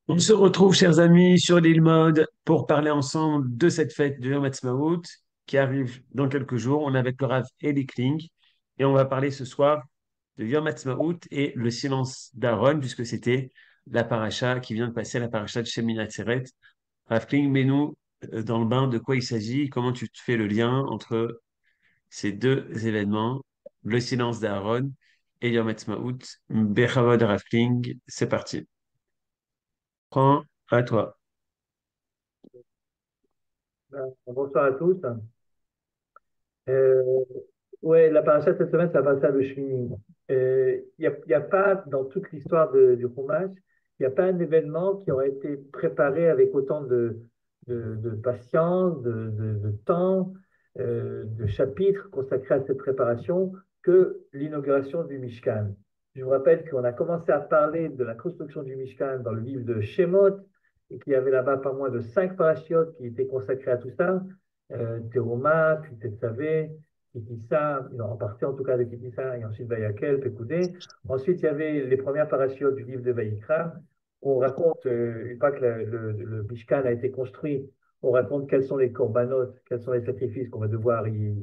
On se retrouve, chers amis, sur l'île Mode pour parler ensemble de cette fête de Yom Ha'atzmaut qui arrive dans quelques jours. On est avec le Rav Eli Kling et on va parler ce soir de Yom Ha'atzmaut et le silence d'Aaron puisque c'était la paracha qui vient de passer, la paracha de Shemini Atzeret. Rav Kling, mets-nous dans le bain de quoi il s'agit, comment tu te fais le lien entre ces deux événements, le silence d'Aaron et Yom Ha'atzmaut. Bechavod Rav Kling, c'est parti. Prends à toi. Bonsoir à tous. Euh, ouais, la paracha cette semaine, c'est la paracha de Shmini. Il y a pas, dans toute l'histoire du Chumash, il n'y a pas un événement qui aurait été préparé avec autant de patience, de temps, de chapitres consacrés à cette préparation que l'inauguration du Mishkan. Je vous rappelle qu'on a commencé à parler de la construction du Mishkan dans le livre de Shemot, et qu'il y avait là-bas pas moins de 5 parachiotes qui étaient consacrés à tout ça. Théoma, puis Tetzavé, Kitissa, en partie en tout cas de Kitissa, et ensuite Vayakel, Pekoudé. Ensuite, il y avait les premières parachiotes du livre de Vaïkra. On raconte, une fois que le Mishkan a été construit, on raconte quels sont les corbanotes, quels sont les sacrifices qu'on va devoir y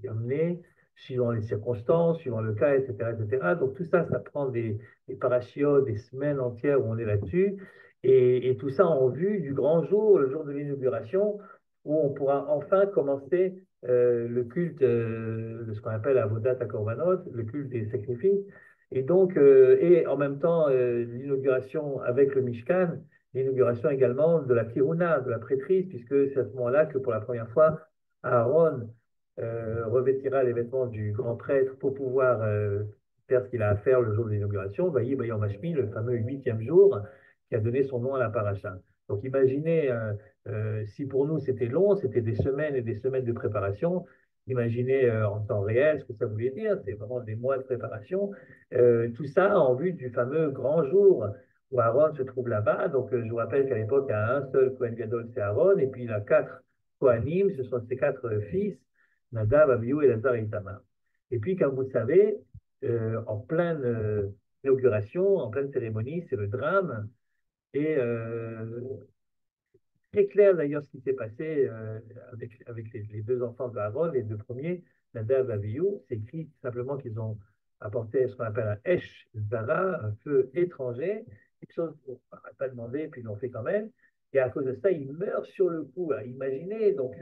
amener, suivant les circonstances, suivant le cas, etc., etc. Donc tout ça, ça prend des parachiotes, des semaines entières où on est là-dessus. Et tout ça en vue du grand jour, le jour de l'inauguration, où on pourra enfin commencer le culte de ce qu'on appelle Avodat HaKorbanot, le culte des sacrifices. Et donc, et en même temps, l'inauguration avec le Mishkan, l'inauguration également de la Kiruna, de la prêtrise, puisque c'est à ce moment-là que pour la première fois, Aaron revêtira les vêtements du grand prêtre pour pouvoir faire ce qu'il a à faire le jour de l'inauguration, Vayi Bayom Hashmi, le fameux huitième jour, qui a donné son nom à la paracha. Donc imaginez si pour nous c'était long, c'était des semaines et des semaines de préparation, imaginez en temps réel ce que ça voulait dire, c'est vraiment des mois de préparation. Tout ça en vue du fameux grand jour où Aaron se trouve là-bas. Donc je vous rappelle qu'à l'époque, il y a un seul Kohen Gadol, c'est Aaron, et puis il a 4 Kohanim, ce sont ses 4 fils, Nadav, Abihu, Elazar et Itamar. Et puis, comme vous le savez, en pleine inauguration, en pleine cérémonie, c'est le drame. Et très clair d'ailleurs ce qui s'est passé avec les deux enfants de Aaron, les deux premiers, Nadav et Abihu. C'est écrit simplement qu'ils ont apporté ce qu'on appelle un Esh Zara, un feu étranger, quelque chose qu'on n'aurait pas demandé, puis ils l'ont fait quand même. Et à cause de ça, ils meurent sur le coup. Imaginez, donc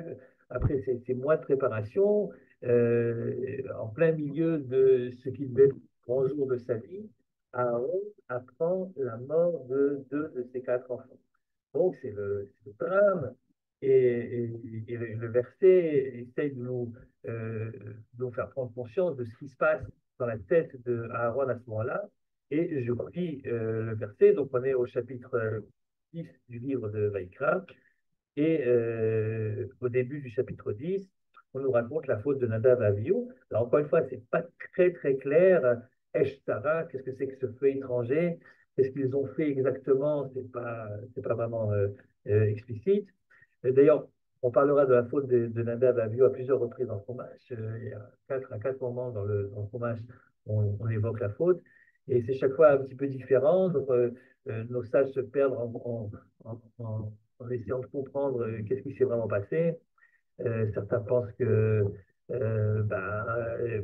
après ces mois de préparation, en plein milieu de ce qui devait être le grand jour de sa vie, Aaron apprend la mort de deux de ses 4 enfants. Donc, c'est le drame. Et le verset essaye de nous faire prendre conscience de ce qui se passe dans la tête de Aaron à ce moment-là. Et je lis le verset. Donc, on est au chapitre 10 du livre de Vaïkra. Et au début du chapitre 10, on nous raconte la faute de Nadav et Abihu. Alors, encore une fois, c'est pas très, très clair. Esh Tara, qu'est-ce que c'est que ce feu étranger? Qu'est-ce qu'ils ont fait exactement? C'est pas vraiment explicite. D'ailleurs, on parlera de la faute de Nadav et Abihu à plusieurs reprises dans le Chumash. Il y a à quatre moments dans le Chumash où on évoque la faute. Et c'est chaque fois un petit peu différent. Donc, nos sages se perdent en essayant de comprendre qu'est-ce qui s'est vraiment passé. Certains pensent que,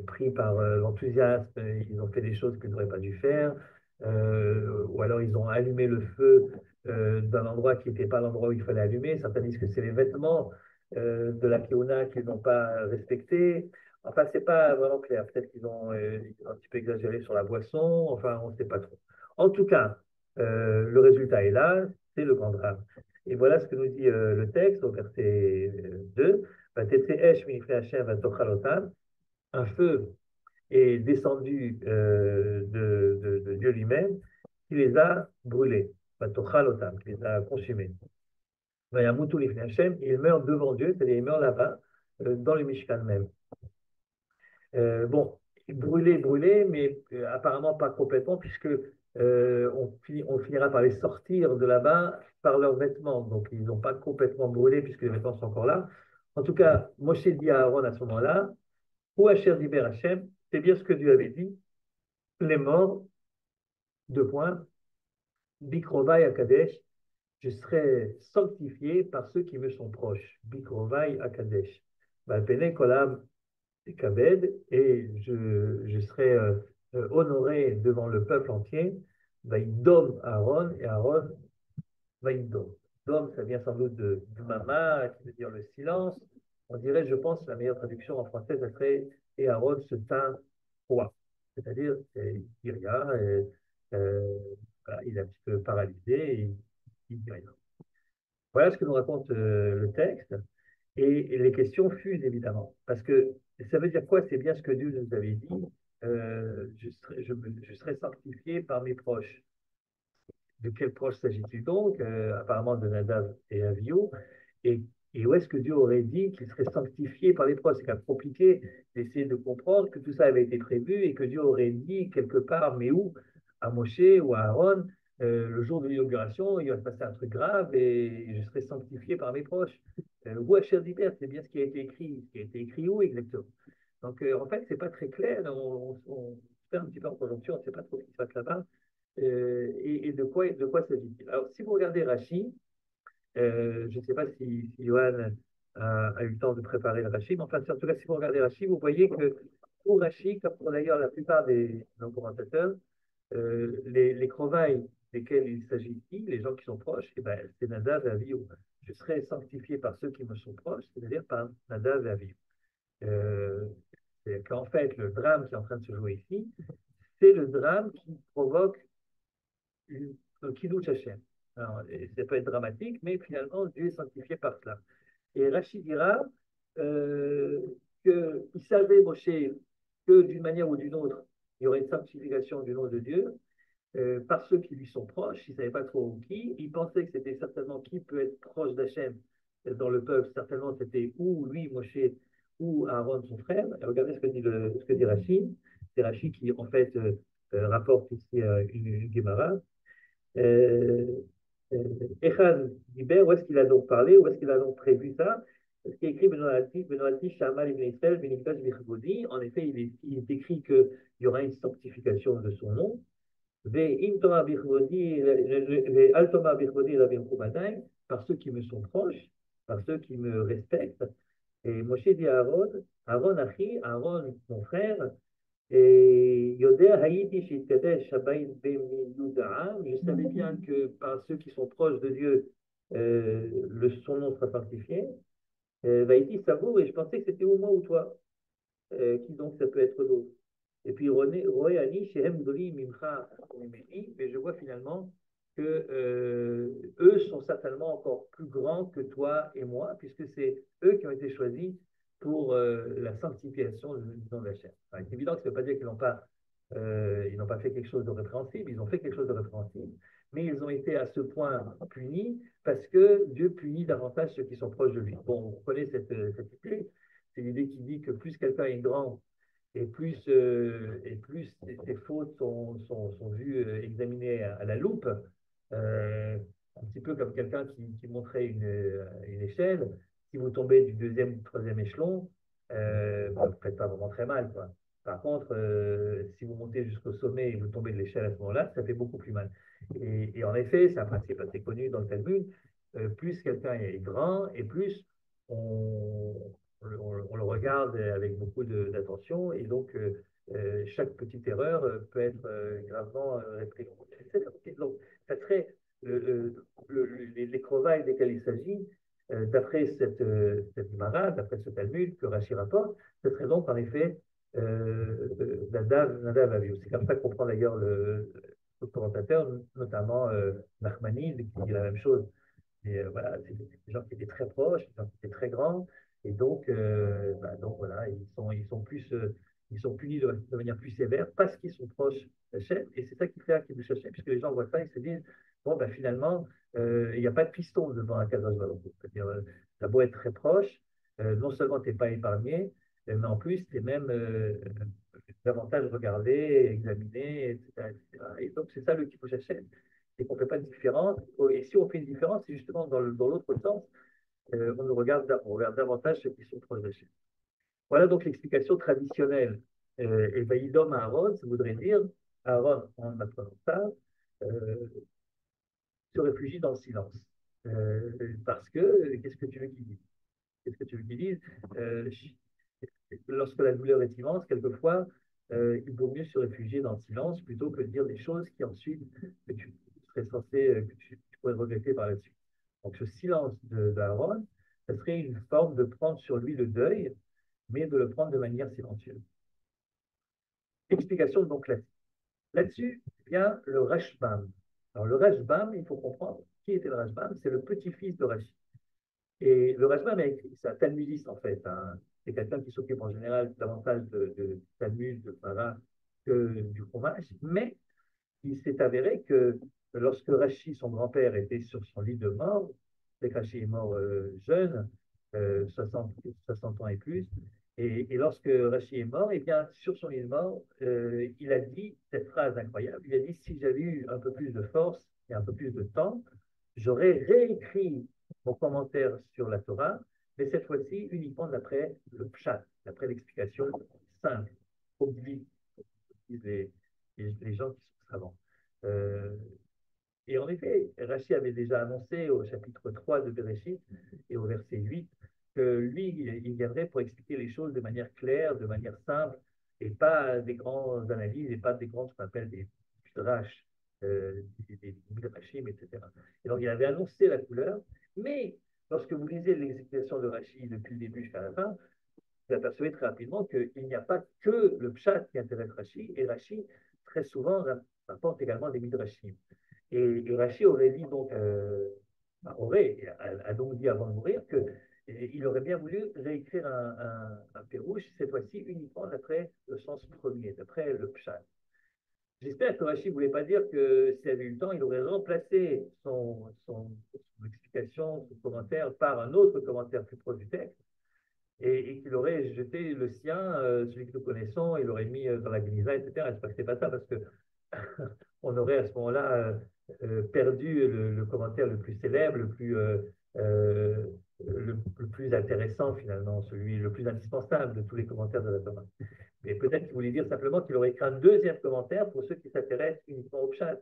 pris par l'enthousiasme, ils ont fait des choses qu'ils n'auraient pas dû faire, ou alors ils ont allumé le feu d'un endroit qui n'était pas l'endroit où il fallait allumer. Certains disent que c'est les vêtements de la Kéona qu'ils n'ont pas respectés. Enfin, c'est pas vraiment clair. Peut-être qu'ils ont un petit peu exagéré sur la boisson. Enfin, on ne sait pas trop. En tout cas, le résultat est là, c'est le grand drame. Et voilà ce que nous dit le texte au verset 2. Un feu est descendu de Dieu lui-même qui les a brûlés, qui les a consumés. Il meurt devant Dieu, c'est-à-dire il meurt là-bas, dans le Mishkan même. Bon, brûlé, brûlé, mais apparemment pas complètement, puisque on finira par les sortir de là-bas par leurs vêtements. Donc, ils n'ont pas complètement brûlé, puisque les vêtements sont encore là. En tout cas, Moshe dit à Aaron à ce moment-là, ou Asher Diber Hashem, c'est bien ce que Dieu avait dit, les morts, deux points, Bikrovai Akadesh, je serai sanctifié par ceux qui me sont proches. Bikrovai Akadesh. Bapene Kolam Kabed, et je serai honoré devant le peuple entier. Vaïdom Aaron, et Aaron Vaïdom. Dom, ça vient sans doute de Mama, qui veut dire le silence. On dirait, je pense, la meilleure traduction en français, ça serait et Aaron se tint roi. C'est-à-dire, il dit rien, et, euh, voilà, il est un petit peu paralysé, et il dit rien. Voilà ce que nous raconte le texte. Et les questions fusent évidemment. Parce que ça veut dire quoi? C'est bien ce que Dieu nous avait dit. Je serai sanctifié par mes proches. De quels proches s'agit-il donc? Apparemment de Nadav et Avihu. Et, et où est-ce que Dieu aurait dit qu'il serait sanctifié par les proches? C'est quand même compliqué d'essayer de comprendre que tout ça avait été prévu et que Dieu aurait dit quelque part, mais où? À Moshe ou à Aaron, le jour de l'inauguration, il va se passer un truc grave et je serai sanctifié par mes proches. Ou à Cher c'est bien ce qui a été écrit. Ce qui a été écrit où exactement? Donc en fait, c'est pas très clair. On fait un petit peu en conjoncture, on ne sait pas trop ce qui se passe là-bas. Et de quoi s'agit-il? Alors, si vous regardez Rachi, je ne sais pas si Johan a eu le temps de préparer le Rachi, mais enfin, en tout cas, si vous regardez Rachi, vous voyez que pour Rachi, comme pour d'ailleurs la plupart des nos commentateurs, les trouvailles desquelles il s'agit ici, les gens qui sont proches, eh ben, c'est Nadav et Avihu. Je serai sanctifié par ceux qui me sont proches, c'est-à-dire par Nadav et Avihu. Euh, c'est qu'en fait, le drame qui est en train de se jouer ici, c'est le drame qui provoque qui loue Hachem. Alors, ça peut être dramatique, mais finalement, Dieu est sanctifié par cela. Et Rachid dira euh, qu'il savait, Moshe, que d'une manière ou d'une autre, il y aurait une sanctification du nom de Dieu par ceux qui lui sont proches. Il ne savait pas trop qui. Il pensait que c'était certainement qui peut être proche d'Hachem dans le peuple. Certainement, c'était ou lui, Moshe, ou Aaron, son frère. Et regardez ce que dit Rachid. C'est Rachid qui, en fait, rapporte ici une Gemara. Euh, Echad Diber, où est-ce qu'il a donc parlé, où est-ce qu'il a donc prévu ça? Ce qui est écrit Benoalti, Shamal ibn Israël, Benikdash Bichbodi. En effet, il est écrit qu'il y aura une sanctification de son nom. Ve'im Torah Bichbodi, Ve'al Torah Bichbodi, Rabim Kumadai, par ceux qui me sont proches, par ceux qui me respectent. Et Moshe dit à Aaron, Aaron Achi, Aaron, mon frère, et Yoder Haïti Shitkadesh Shabaïn Bemiyuda'a, je savais bien que par ceux qui sont proches de Dieu, son nom sera sanctifié. Haïti Savour, et je pensais que c'était ou moi ou toi. Qui donc ça peut être d'autre? Et puis Roé Ani Shehem Gdoli Mimcha Mimeni, mais je vois finalement que eux sont certainement encore plus grands que toi et moi, puisque c'est eux qui ont été choisis pour la sanctification du nom de la chair. Enfin, c'est évident que ça ne veut pas dire ils n'ont pas fait quelque chose de répréhensible, ils ont fait quelque chose de répréhensible, mais ils ont été à ce point punis parce que Dieu punit davantage ceux qui sont proches de lui. Bon, on connaît cette idée, c'est l'idée qui dit que plus quelqu'un est grand et plus ses fautes sont vues, examinées à la loupe, un petit peu comme quelqu'un qui montrait une échelle. Si vous tombez du deuxième ou du troisième échelon, vous ne faites pas vraiment très mal, quoi. Par contre, si vous montez jusqu'au sommet et vous tombez de l'échelle à ce moment-là, ça fait beaucoup plus mal. Et en effet, c'est un principe assez connu dans le Talmud. Plus quelqu'un est grand et plus on, on le regarde avec beaucoup d'attention et donc chaque petite erreur peut être gravement réprimée. Donc, ça serait les trouvailles desquelles il s'agit, d'après cette Gemara, d'après ce Talmud que Rashi rapporte, ce serait donc en effet Nadav Avihu. C'est comme ça qu'on prend d'ailleurs le commentateur, notamment Nachmanides, qui dit la même chose. Et voilà, c'est des gens qui étaient très proches, des gens qui étaient très grands, et donc voilà, ils sont punis de manière plus sévère parce qu'ils sont proches d'Hachem, et c'est ça qui fait Akidush Hachem, puisque les gens voient ça, ils se disent, bon, ben finalement, il n'y a pas de piston devant un Kadosh Baruch Hu. C'est-à-dire, t'as beau être très proche, non seulement tu n'es pas épargné, mais en plus, tu es même davantage regardé, examiné, etc., etc. Et donc, c'est ça le Kiddush Hachem, c'est qu'on ne fait pas de différence. Et si on fait une différence, c'est justement dans l'autre sens, on regarde davantage ceux qui sont proches d'Hachem. Voilà donc l'explication traditionnelle. Et Vaïdom à Aaron, ça voudrait dire, Aaron en apprenant ça, se réfugie dans le silence. Parce que, qu'est-ce que tu veux qu'il dise? Qu'est-ce que tu veux qu'il dise? Euh, Lorsque la douleur est immense, quelquefois, il vaut mieux se réfugier dans le silence plutôt que de dire des choses qui ensuite, que tu serais censé, tu pourrais regretter par la suite. Donc ce silence d'Aaron, ce serait une forme de prendre sur lui le deuil, mais de le prendre de manière silencieuse. Explication donc là-dessus. Là-dessus vient le Rashbam. Alors le Rashbam, il faut comprendre qui était le Rashbam, c'est le petit-fils de Rashi. Et le Rashbam a écrit, c'est un talmudiste en fait, hein. C'est quelqu'un qui s'occupe en général davantage de Talmud, de Para, que du Chumash, mais il s'est avéré que lorsque Rashi, son grand-père, était sur son lit de mort, c'est que Rashi est mort jeune, 60 ans et plus, et lorsque Rashi est mort, eh bien, sur son lit de mort, il a dit cette phrase incroyable, il a dit, si j'avais eu un peu plus de force et un peu plus de temps, j'aurais réécrit mon commentaire sur la Torah, mais cette fois-ci uniquement d'après le pshat, d'après l'explication simple, oblique, disent les gens qui sont savants. Euh, et en effet, Rachi avait déjà annoncé au chapitre 3 de Bereshit et au verset 8 que lui, il viendrait pour expliquer les choses de manière claire, de manière simple, et pas des grandes analyses, et pas des grandes, ce qu'on appelle des midrash, des midrashim, etc. Et donc, il avait annoncé la couleur, mais lorsque vous lisez l'explication de Rachi depuis le début jusqu'à la fin, vous apercevez très rapidement qu'il n'y a pas que le pshat qui intéresse Rachi, et Rachi, très souvent, rapporte également des midrashim. Et Rachi aurait dit donc, a donc dit avant de mourir qu'il aurait bien voulu réécrire un pérouche, cette fois-ci uniquement d'après le sens premier, d'après le pshat. J'espère que Rachid ne voulait pas dire que s'il avait eu le temps, il aurait remplacé son explication, son commentaire par un autre commentaire plus proche du texte et qu'il aurait jeté le sien, celui que nous connaissons, il l'aurait mis dans la Gnisa, etc. J'espère que ce n'est pas ça parce que on aurait à ce moment-là perdu le commentaire le plus célèbre, euh, le plus intéressant finalement, celui le plus indispensable de tous les commentaires de la Torah. Mais peut-être qu'il voulait dire simplement qu'il aurait écrit un deuxième commentaire pour ceux qui s'intéressent uniquement au Pshat.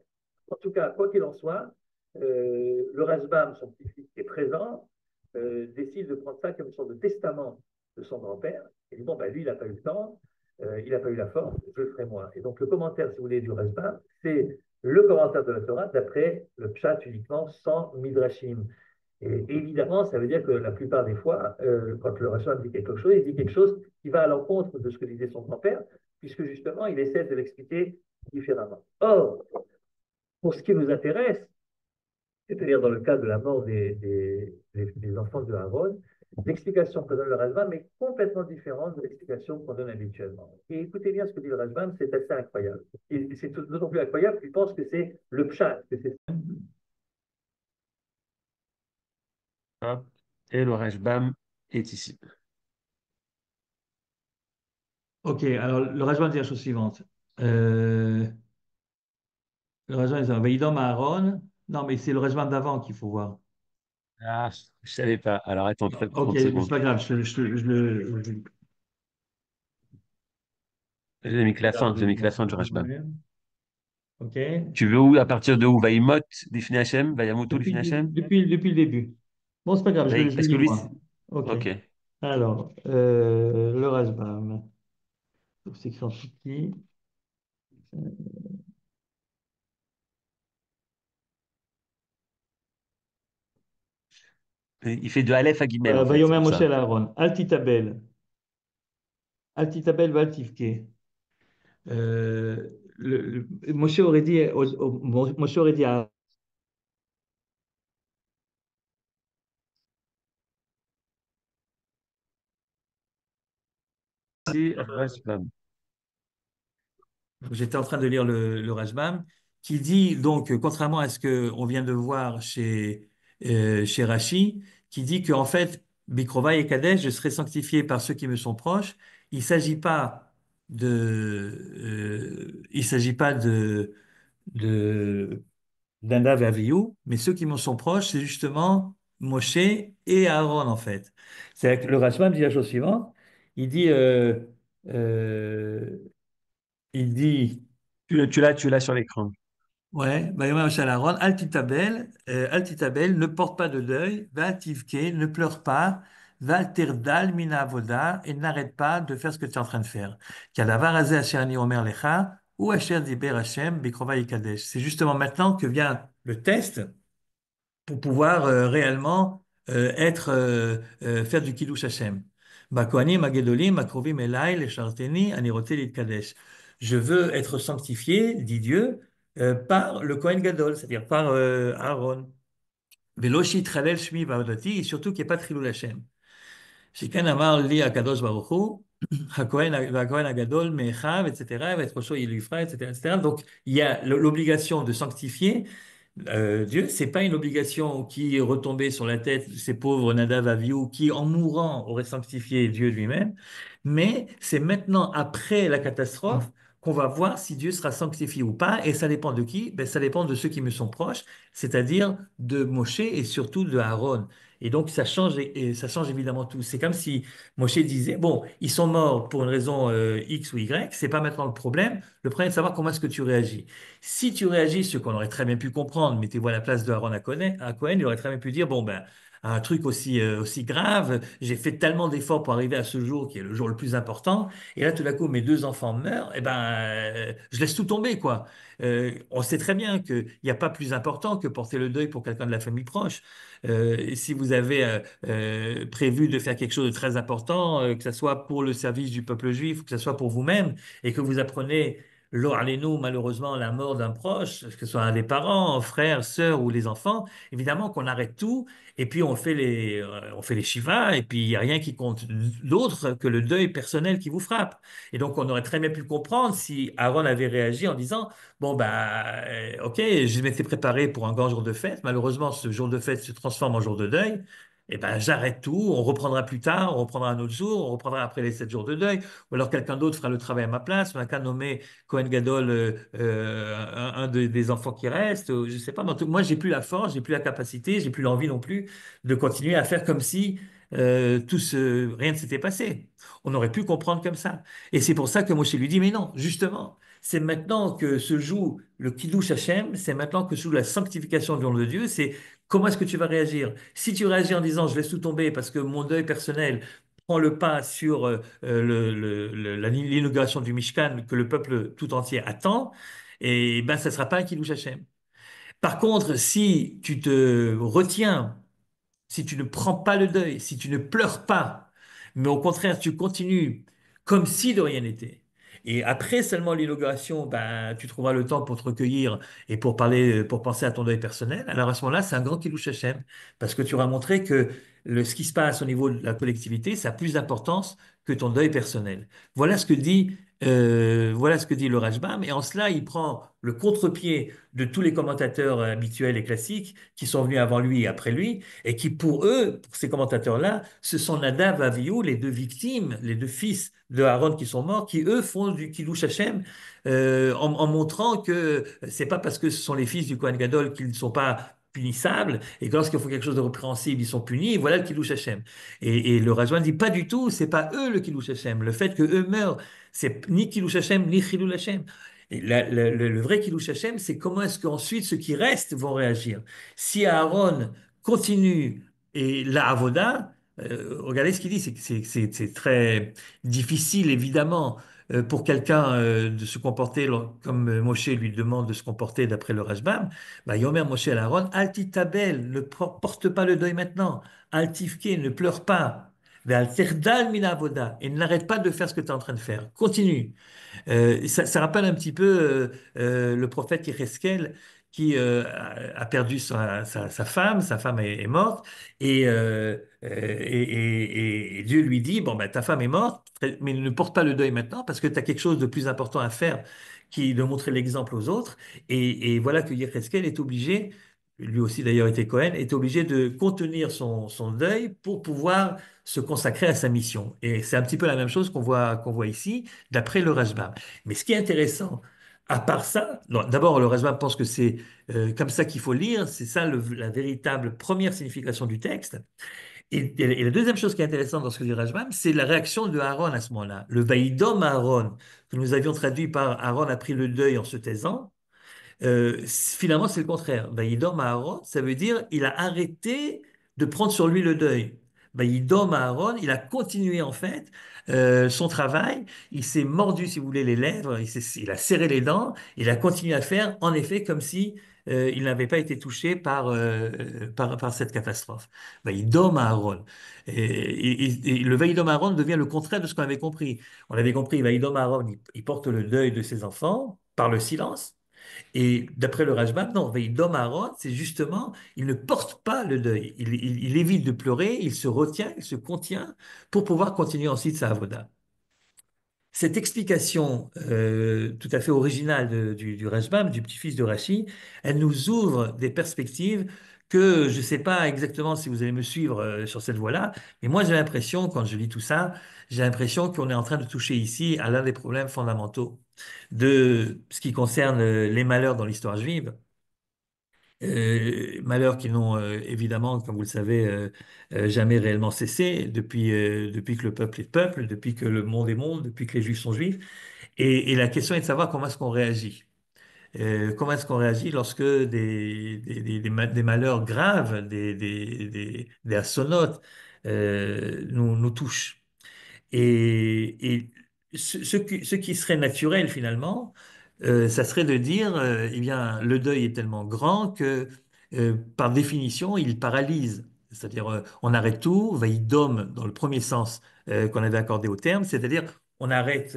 En tout cas, quoi qu'il en soit, le Rashbam, son petit-fils qui est présent, décide de prendre ça comme une sorte de testament de son grand-père. Il dit, bon, ben, lui, il n'a pas eu le temps, il n'a pas eu la force, je le ferai moi. Et donc, le commentaire, si vous voulez, du Rashbam, c'est le commentaire de la Torah d'après le Pshat uniquement, sans Midrashim. Et évidemment, ça veut dire que la plupart des fois, quand le Rashbam dit quelque chose, il dit quelque chose qui va à l'encontre de ce que disait son grand-père, puisque justement, il essaie de l'expliquer différemment. Or, pour ce qui nous intéresse, c'est-à-dire dans le cas de la mort des enfants de Aaron, l'explication que donne le Rashbam est complètement différente de l'explication qu'on donne habituellement. Et écoutez bien ce que dit le Rashbam, c'est assez incroyable. Et c'est d'autant plus incroyable qu'il pense que c'est le pshat, que c'est Hop. Et le Rashbam est ici. Ok, alors le Rajban dit la chose suivante. Euh, le Rajban dit Vaïdom Aaron. Non, mais c'est le Rajban d'avant qu'il faut voir. Ah, je savais pas. Alors attends Ok, 30 mais c'est secondes. pas grave, J'ai mis que la fin, regarde j'ai mis que la fin du de Rashbam. moi-même. Ok. Tu veux où, à partir de où? Vaïmot, Lifnei Hashem, Vayamutu, Lifnei Hashem? Depuis le début. Bon, c'est pas grave, je le Parce que lis lui, moi. Ok. ok. Alors, le Rajbam. C'est écrit en tout petit. Il fait de Aleph à Guimel, en fait, c'est Vayomer pour Moshe ça. Aaron. Altitabel. Altitabel Valtivke. Moshe aurait dit, Moshe aurait dit à Si, Rashbam. J'étais en train de lire le Rashbam, qui dit donc, contrairement à ce qu'on vient de voir chez Rashi, qui dit qu'en fait, Bikrova et Kadesh, je serai sanctifié par ceux qui me sont proches. Il ne s'agit pas il s'agit pas de d'Nadav et Avihu, mais ceux qui me sont proches, c'est justement Moshe et Aaron en fait. C'est le Rashbam dit la chose suivante. Il dit, euh, il dit Tu l'as sur l'écran. Ouais, Bayomar Aaron, Altitabel, ne porte pas de deuil, va tivke, ne pleure pas, va terdal mina avoda, et n'arrête pas de faire ce que tu es en train de faire. Kadavar azeh asher ani omer lecha, ou asher diber Hashem, bikrova yikadesh. C'est justement maintenant que vient le test pour pouvoir réellement faire du Kiddush Hashem. Kohanim, Agedolim, Akrovim, Elai, Lesharteni, Aniroté, Litkadesh. Je veux être sanctifié, dit Dieu, par le Kohen Gadol, c'est-à-dire par Aaron. Veloshi, Tralel, Shmi, Vaodati, et surtout qu'il n'y ait pas de Chilul Hashem. שכן אמר לי הקדוש ברוך הוא, והכהן הגדול מאחיו, etc., ואת ראשו il lui fera, etc., etc. Donc, il y a l'obligation de sanctifier Dieu. C'est pas une obligation qui est retombée sur la tête de ces pauvres Nadav Avihu qui, en mourant, auraient sanctifié Dieu lui-même. Mais c'est maintenant, après la catastrophe, qu'on va voir si Dieu sera sanctifié ou pas. Et ça dépend de qui? Ben, ça dépend de ceux qui me sont proches, c'est-à-dire de Moshe et surtout de Aaron. Et donc, ça change, et ça change évidemment tout. C'est comme si Moshe disait, bon, ils sont morts pour une raison X ou Y, c'est pas maintenant le problème. Le problème est de savoir comment est-ce que tu réagis. Si tu réagis, ce qu'on aurait très bien pu comprendre, mettez-vous à la place de Aaron à Cohen, il aurait très bien pu dire, bon, ben, un truc aussi grave, j'ai fait tellement d'efforts pour arriver à ce jour qui est le jour le plus important, et là, tout d'un coup, mes deux enfants meurent, et ben, je laisse tout tomber, quoi. On sait très bien qu'il n'y a pas plus important que porter le deuil pour quelqu'un de la famille proche. Et si vous avez prévu de faire quelque chose de très important, que ce soit pour le service du peuple juif, ou que ce soit pour vous-même, et que vous apprenez nous malheureusement, la mort d'un proche, que ce soit un des parents, frères, sœurs ou les enfants, évidemment qu'on arrête tout et puis on fait les shivas et puis il n'y a rien qui compte d'autre que le deuil personnel qui vous frappe. Et donc on aurait très bien pu comprendre si Aaron avait réagi en disant, bon bah ok, je m'étais préparé pour un grand jour de fête, malheureusement ce jour de fête se transforme en jour de deuil. Eh ben, j'arrête tout, on reprendra plus tard, on reprendra un autre jour, on reprendra après les 7 jours de deuil, ou alors quelqu'un d'autre fera le travail à ma place, on n'a qu'à nommer Cohen Gadol, des enfants qui restent, je sais pas. Mais moi, j'ai plus la force, j'ai plus la capacité, j'ai plus l'envie non plus de continuer à faire comme si rien ne s'était passé. On aurait pu comprendre comme ça. Et c'est pour ça que Moshe lui dit, mais non, justement, c'est maintenant que se joue le Kiddush Hashem, c'est maintenant que se joue la sanctification du nom de Dieu, c'est comment est-ce que tu vas réagir? Si tu réagis en disant, je laisse tout tomber parce que mon deuil personnel prend le pas sur l'inauguration du Mishkan que le peuple tout entier attend, et ben ça ne sera pas un Kiddush Hashem. Par contre, si tu te retiens, si tu ne prends pas le deuil, si tu ne pleures pas, mais au contraire, tu continues comme si de rien n'était. Et après seulement l'inauguration, ben, tu trouveras le temps pour te recueillir et pour parler, pour penser à ton deuil personnel. Alors à ce moment-là, c'est un grand Kiddush Hashem, parce que tu auras montré que ce qui se passe au niveau de la collectivité, ça a plus d'importance que ton deuil personnel. Voilà ce que dit le Rajbam, et en cela, il prend le contre-pied de tous les commentateurs habituels et classiques qui sont venus avant lui et après lui, et qui pour eux, pour ces commentateurs-là, ce sont Nadav et Avihu, les deux victimes, les deux fils de Aaron qui sont morts, qui eux font du Kiddush Hashem en montrant que c'est pas parce que ce sont les fils du Kohen Gadol qu'ils ne sont pas punissables et que lorsqu'ils font quelque chose de répréhensible, ils sont punis, et voilà le Kiddush Hashem. Et le Rajwan dit pas du tout, c'est pas eux le Kiddush Hashem. Le fait que eux meurent, c'est ni Kiddush Hashem, ni Chilul Hashem. Et le vrai Kiddush Hashem, c'est comment est-ce qu'ensuite ceux qui restent vont réagir. Si Aaron continue et la Avoda, regardez ce qu'il dit, c'est très difficile évidemment pour quelqu'un de se comporter comme Moshe lui demande de se comporter d'après le Rashbam. Bah, Yomer Moshe à Aaron, Altitabel, ne porte pas le deuil maintenant, Altifke, ne pleure pas. Ve'al mina avoda, et n'arrête pas de faire ce que tu es en train de faire. Continue. Ça rappelle un petit peu le prophète Yézéchiel qui a perdu sa femme, sa femme est morte, et Dieu lui dit, bon, ben, ta femme est morte, mais ne porte pas le deuil maintenant parce que tu as quelque chose de plus important à faire qui est de montrer l'exemple aux autres. Et voilà que Yézéchiel est obligé, lui aussi d'ailleurs était Cohen, est obligé de contenir son deuil pour pouvoir se consacrer à sa mission. Et c'est un petit peu la même chose qu'on voit ici, d'après le Rashbam. Mais ce qui est intéressant, à part ça, d'abord le Rashbam pense que c'est comme ça qu'il faut lire, c'est ça la véritable première signification du texte. Et la deuxième chose qui est intéressante dans ce que dit le Rashbam, c'est la réaction de Aaron à ce moment-là. Le Vaïdom Aaron, que nous avions traduit par Aaron a pris le deuil en se taisant, Finalement, c'est le contraire. Vaïdom Aaron, ça veut dire il a arrêté de prendre sur lui le deuil. Vaïdom Aaron, il a continué en fait son travail. Il s'est mordu, si vous voulez, les lèvres. Il a serré les dents. Il a continué à faire, en effet, comme si il n'avait pas été touché par cette catastrophe. Vaïdom Aaron. Et le Vaïdom Aaron devient le contraire de ce qu'on avait compris. On avait compris, Vaïdom Aaron, il porte le deuil de ses enfants par le silence. Et d'après le Rajbam, non, Veïdom Aaron, c'est justement, il ne porte pas le deuil. Il évite de pleurer, il se retient, il se contient pour pouvoir continuer ensuite sa avoda. Cette explication tout à fait originale du Rajbam, du petit-fils de Rashi, elle nous ouvre des perspectives que je ne sais pas exactement si vous allez me suivre sur cette voie-là, mais moi j'ai l'impression, quand je lis tout ça, j'ai l'impression qu'on est en train de toucher ici à l'un des problèmes fondamentaux de ce qui concerne les malheurs dans l'histoire juive. Malheurs qui n'ont évidemment, comme vous le savez, jamais réellement cessé depuis que le peuple est peuple, depuis que le monde est monde, depuis que les juifs sont juifs. Et la question est de savoir comment est-ce qu'on réagit. Comment est-ce qu'on réagit lorsque des malheurs graves, des assonotes nous touchent. Et ce qui serait naturel finalement, ça serait de dire, eh bien, le deuil est tellement grand que, par définition, il paralyse. C'est-à-dire, on arrête tout, vaïdom dans le premier sens qu'on avait accordé au terme, c'est-à-dire on arrête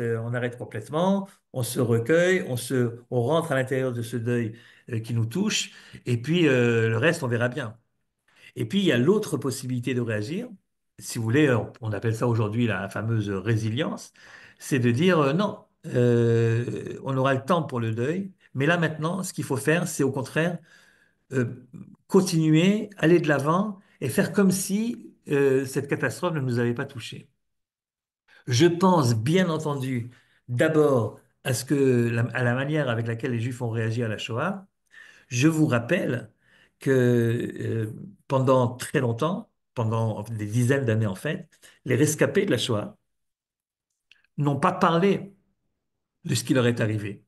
complètement, on se recueille, on rentre à l'intérieur de ce deuil qui nous touche, et puis le reste, on verra bien. Et puis, il y a l'autre possibilité de réagir, si vous voulez, on appelle ça aujourd'hui la fameuse résilience, c'est de dire non, on aura le temps pour le deuil, mais là maintenant, ce qu'il faut faire, c'est au contraire continuer, aller de l'avant et faire comme si cette catastrophe ne nous avait pas touchés. Je pense bien entendu d'abord à la manière avec laquelle les Juifs ont réagi à la Shoah. Je vous rappelle que pendant très longtemps, pendant des dizaines d'années en fait, les rescapés de la Shoah n'ont pas parlé de ce qui leur est arrivé.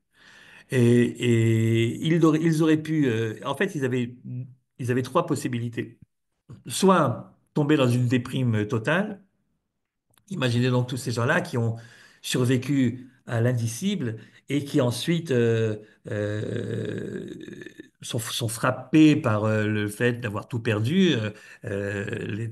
Et ils auraient pu, en fait, ils avaient trois possibilités. Soit tomber dans une déprime totale. Imaginez donc tous ces gens-là qui ont survécu à l'indicible et qui ensuite sont frappés par le fait d'avoir tout perdu,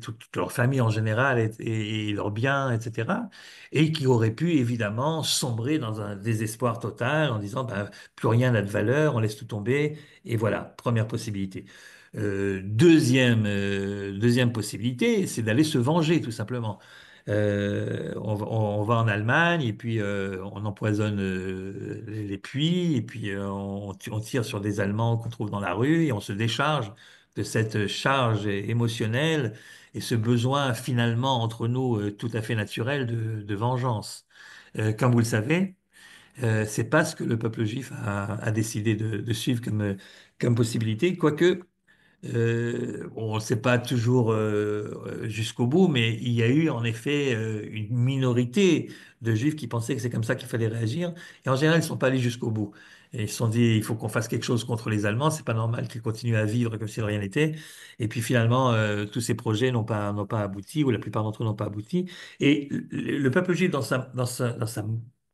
toute leur famille en général et leurs biens, etc. Et qui auraient pu évidemment sombrer dans un désespoir total en disant bah, plus rien n'a de valeur, on laisse tout tomber. Et voilà, première possibilité. Deuxième possibilité, c'est d'aller se venger tout simplement. On va en Allemagne et puis on empoisonne les puits et puis on tire sur des Allemands qu'on trouve dans la rue et on se décharge de cette charge émotionnelle et ce besoin finalement entre nous tout à fait naturel de vengeance. Comme vous le savez, c'est pas ce que le peuple juif a décidé de suivre comme possibilité, quoique on ne sait pas toujours jusqu'au bout, mais il y a eu en effet une minorité de Juifs qui pensaient que c'est comme ça qu'il fallait réagir. Et en général, ils ne sont pas allés jusqu'au bout. Et ils se sont dit, il faut qu'on fasse quelque chose contre les Allemands. C'est pas normal qu'ils continuent à vivre comme si de rien n'était. Et puis finalement, tous ces projets n'ont pas abouti, ou la plupart d'entre eux n'ont pas abouti. Et le peuple juif,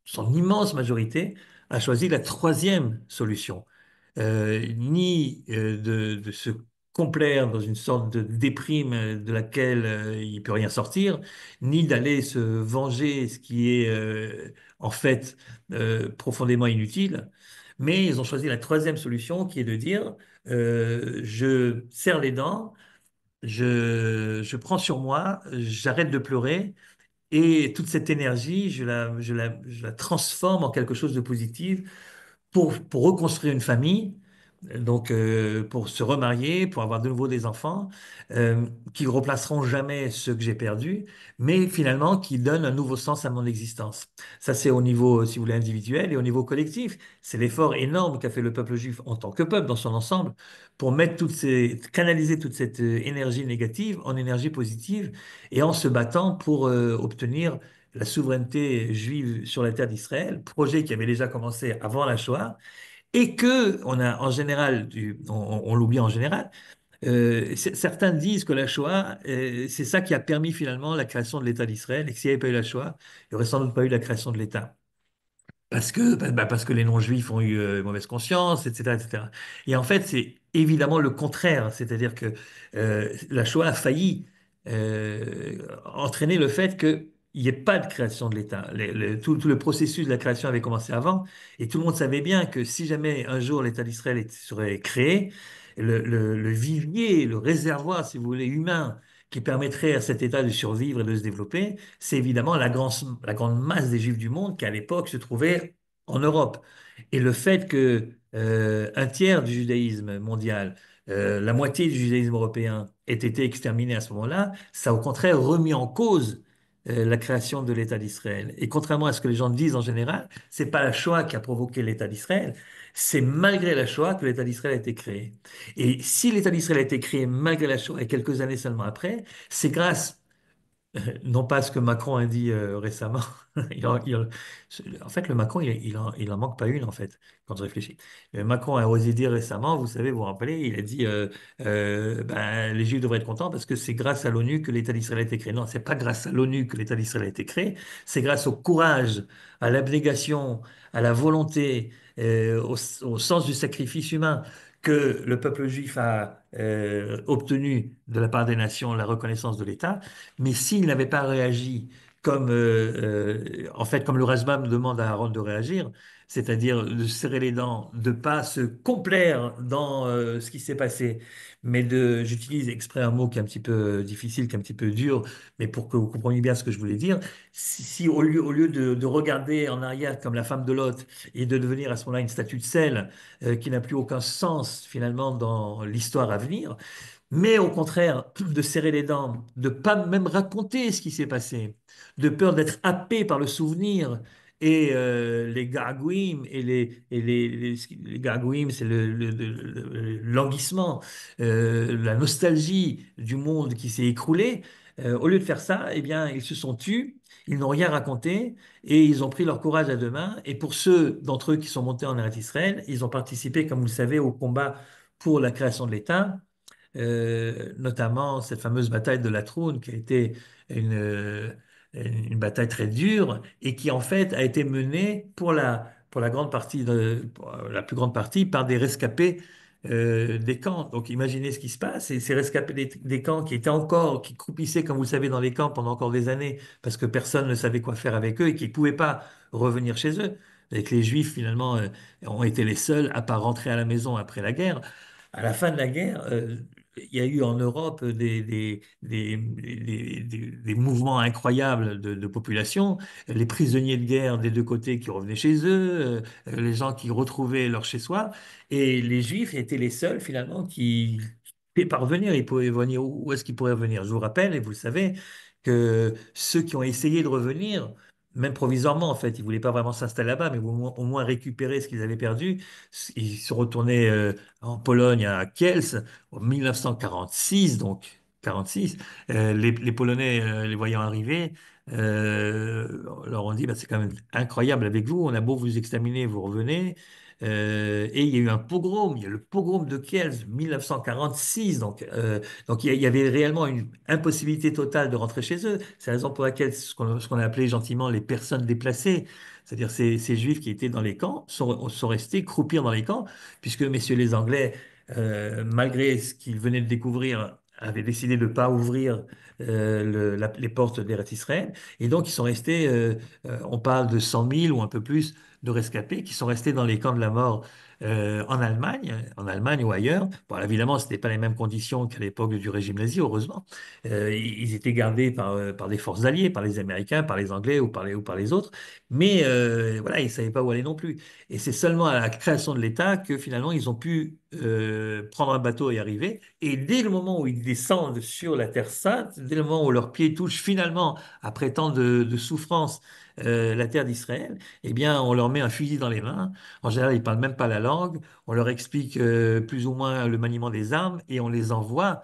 son immense majorité, a choisi la troisième solution. Ni de se complaire dans une sorte de déprime de laquelle il peut rien sortir, ni d'aller se venger, ce qui est en fait profondément inutile. Mais ils ont choisi la troisième solution qui est de dire je serre les dents, je prends sur moi, j'arrête de pleurer. Et toute cette énergie, je la transforme en quelque chose de positif pour reconstruire une famille, donc pour se remarier, pour avoir de nouveau des enfants, qui ne replaceront jamais ceux que j'ai perdus, mais finalement qui donnent un nouveau sens à mon existence. Ça, c'est au niveau, si vous voulez, individuel et au niveau collectif. C'est l'effort énorme qu'a fait le peuple juif en tant que peuple dans son ensemble pour canaliser toute cette énergie négative en énergie positive et en se battant pour obtenir la souveraineté juive sur la terre d'Israël, projet qui avait déjà commencé avant la Shoah et que on a en général, on l'oublie en général, certains disent que la Shoah, c'est ça qui a permis finalement la création de l'État d'Israël, et que s'il n'y avait pas eu la Shoah, il n'y aurait sans doute pas eu la création de l'État. Parce que les non-juifs ont eu mauvaise conscience, etc., etc. Et cetera. Et en fait, c'est évidemment le contraire, c'est-à-dire que la Shoah a failli entraîner le fait qu'il n'y ait pas de création de l'État. Tout le processus de la création avait commencé avant, et tout le monde savait bien que si jamais un jour l'État d'Israël serait créé, le vivier, le réservoir, si vous voulez, humain, qui permettrait à cet État de survivre et de se développer, c'est évidemment la grande masse des Juifs du monde qui, à l'époque, se trouvait en Europe. Et le fait que un tiers du judaïsme mondial, la moitié du judaïsme européen ait été exterminé à ce moment-là, ça a au contraire remis en cause la création de l'État d'Israël. Et contrairement à ce que les gens disent en général, c'est pas la Shoah qui a provoqué l'État d'Israël, c'est malgré la Shoah que l'État d'Israël a été créé. Et si l'État d'Israël a été créé malgré la Shoah et quelques années seulement après, c'est grâce non pas ce que Macron a dit récemment. En fait, le Macron, il en manque pas une, en fait, quand je réfléchis. Macron a osé dire récemment, vous savez, vous vous rappelez, il a dit ben, les Juifs devraient être contents parce que c'est grâce à l'ONU que l'État d'Israël a été créé. Non, c'est pas grâce à l'ONU que l'État d'Israël a été créé, c'est grâce au courage, à l'abnégation, à la volonté, au sens du sacrifice humain que le peuple juif a obtenu de la part des nations la reconnaissance de l'État. Mais s'il n'avait pas réagi comme, en fait, comme le Rajbam demande à Aaron de réagir, c'est-à-dire de serrer les dents, de pas se complaire dans ce qui s'est passé, mais j'utilise exprès un mot qui est un petit peu difficile, qui est un petit peu dur, mais pour que vous compreniez bien ce que je voulais dire, si au lieu de regarder en arrière comme la femme de Lot et de devenir à ce moment-là une statue de sel qui n'a plus aucun sens finalement dans l'histoire à venir, mais au contraire, de serrer les dents, de pas même raconter ce qui s'est passé, de peur d'être happé par le souvenir et les gargouilles les gargouilles, c'est le languissement, la nostalgie du monde qui s'est écroulé. Au lieu de faire ça, eh bien, ils se sont tus, ils n'ont rien raconté et ils ont pris leur courage à deux mains. Et pour ceux d'entre eux qui sont montés en Eretz Israël, ils ont participé, comme vous le savez, au combat pour la création de l'État, notamment cette fameuse bataille de la Trône qui a été une, euh, une bataille très dure et qui en fait a été menée pour la grande partie pour la plus grande partie par des rescapés des camps. Donc imaginez ce qui se passe, et ces rescapés des camps qui étaient encore, qui croupissaient, comme vous le savez, dans les camps pendant encore des années parce que personne ne savait quoi faire avec eux et qui ne pouvaient pas revenir chez eux. Et que les Juifs, finalement, ont été les seuls à pas rentrer à la maison après la guerre. À la fin de la guerre, il y a eu en Europe des mouvements incroyables de population, les prisonniers de guerre des deux côtés qui revenaient chez eux, les gens qui retrouvaient leur chez-soi, et les Juifs étaient les seuls finalement qui pouvaient parvenir. Ils pouvaient venir où est-ce qu'ils pourraient revenir? Je vous rappelle, et vous le savez, que ceux qui ont essayé de revenir, même provisoirement en fait, ils voulaient pas vraiment s'installer là-bas, mais au moins récupérer ce qu'ils avaient perdu. Ils se retournaient en Pologne à Kielce en 1946, donc 46, les Polonais, les voyant arriver, leur ont dit, bah, c'est quand même incroyable avec vous, on a beau vous examiner, vous revenez. Et il y a eu un pogrom, il y a le pogrom de Kielce, 1946, donc il y avait réellement une impossibilité totale de rentrer chez eux. C'est la raison pour laquelle ce qu'on a appelé gentiment les personnes déplacées, c'est-à-dire ces juifs qui étaient dans les camps, sont restés croupir dans les camps, puisque messieurs les Anglais, malgré ce qu'ils venaient de découvrir, avaient décidé de ne pas ouvrir les portes d'Eretz Israël. Et donc, ils sont restés, on parle de 100 000 ou un peu plus de rescapés qui sont restés dans les camps de la mort en Allemagne ou ailleurs. Bon, évidemment, ce n'était pas les mêmes conditions qu'à l'époque du régime nazi, heureusement. Ils étaient gardés par des forces alliées, par les Américains, par les Anglais ou par les autres. Mais voilà, ils ne savaient pas où aller non plus. Et c'est seulement à la création de l'État que finalement ils ont pu prendre un bateau et arriver. Et dès le moment où ils descendent sur la Terre Sainte, dès le moment où leurs pieds touchent finalement, après tant de souffrances, la terre d'Israël, eh bien, on leur met un fusil dans les mains. En général, ils ne parlent même pas la langue. On leur explique plus ou moins le maniement des armes et on les envoie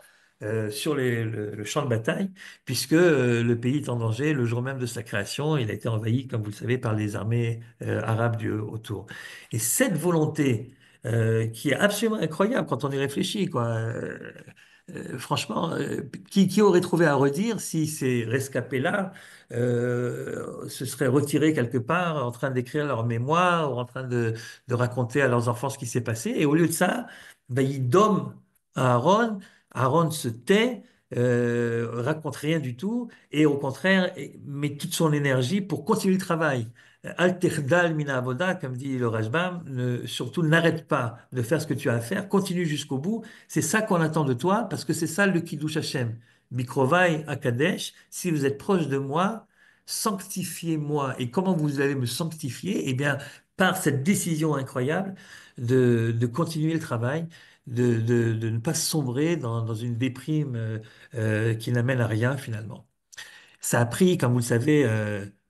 sur le champ de bataille, puisque le pays est en danger. Le jour même de sa création, il a été envahi, comme vous le savez, par les armées arabes autour. Et cette volonté qui est absolument incroyable quand on y réfléchit, quoi. Franchement, qui aurait trouvé à redire si ces rescapés-là se seraient retirés quelque part en train d'écrire leur mémoire ou en train de raconter à leurs enfants ce qui s'est passé. Et au lieu de ça, ben, ils domment Aaron. Aaron se tait, raconte rien du tout et au contraire met toute son énergie pour continuer le travail. Al techdal min avoda, comme dit le Rajbam, surtout n'arrête pas de faire ce que tu as à faire, continue jusqu'au bout. C'est ça qu'on attend de toi, parce que c'est ça le Kiddush Hashem. Mikrovai Akadesh, si vous êtes proche de moi, sanctifiez-moi. Et comment vous allez me sanctifier? Eh bien, par cette décision incroyable de continuer le travail, de ne pas sombrer dans une déprime qui n'amène à rien finalement. Ça a pris, comme vous le savez,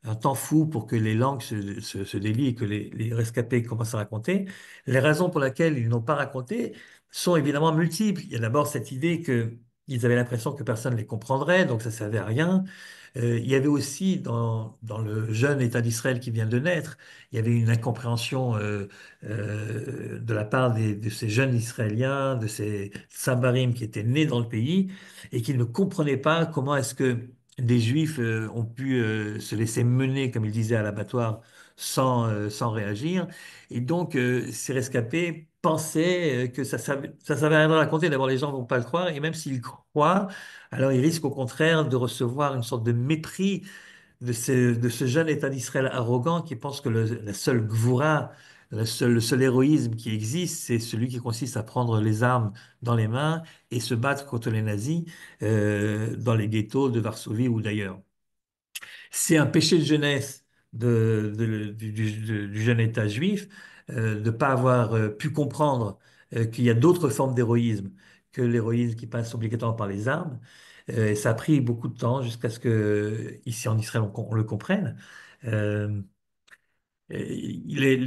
un temps fou pour que les langues se délient et que les rescapés commencent à raconter. Les raisons pour lesquelles ils n'ont pas raconté sont évidemment multiples. Il y a d'abord cette idée qu'ils avaient l'impression que personne ne les comprendrait, donc ça ne servait à rien. Il y avait aussi dans le jeune État d'Israël qui vient de naître, il y avait une incompréhension de la part de ces jeunes Israéliens, de ces Sabarim qui étaient nés dans le pays et qui ne comprenaient pas comment est-ce que des Juifs ont pu se laisser mener, comme ils disaient, à l'abattoir sans réagir. Et donc, ces rescapés pensaient que ça savait rien raconter. D'abord, les gens vont pas le croire, et même s'ils croient, alors ils risquent au contraire de recevoir une sorte de mépris de ce jeune État d'Israël arrogant qui pense que la seule gvoura, le seul héroïsme qui existe, c'est celui qui consiste à prendre les armes dans les mains et se battre contre les nazis dans les ghettos de Varsovie ou d'ailleurs. C'est un péché de jeunesse du jeune État juif de ne pas avoir pu comprendre qu'il y a d'autres formes d'héroïsme que l'héroïsme qui passe obligatoirement par les armes. Et ça a pris beaucoup de temps jusqu'à ce que, ici en Israël, on le comprenne. Euh, les,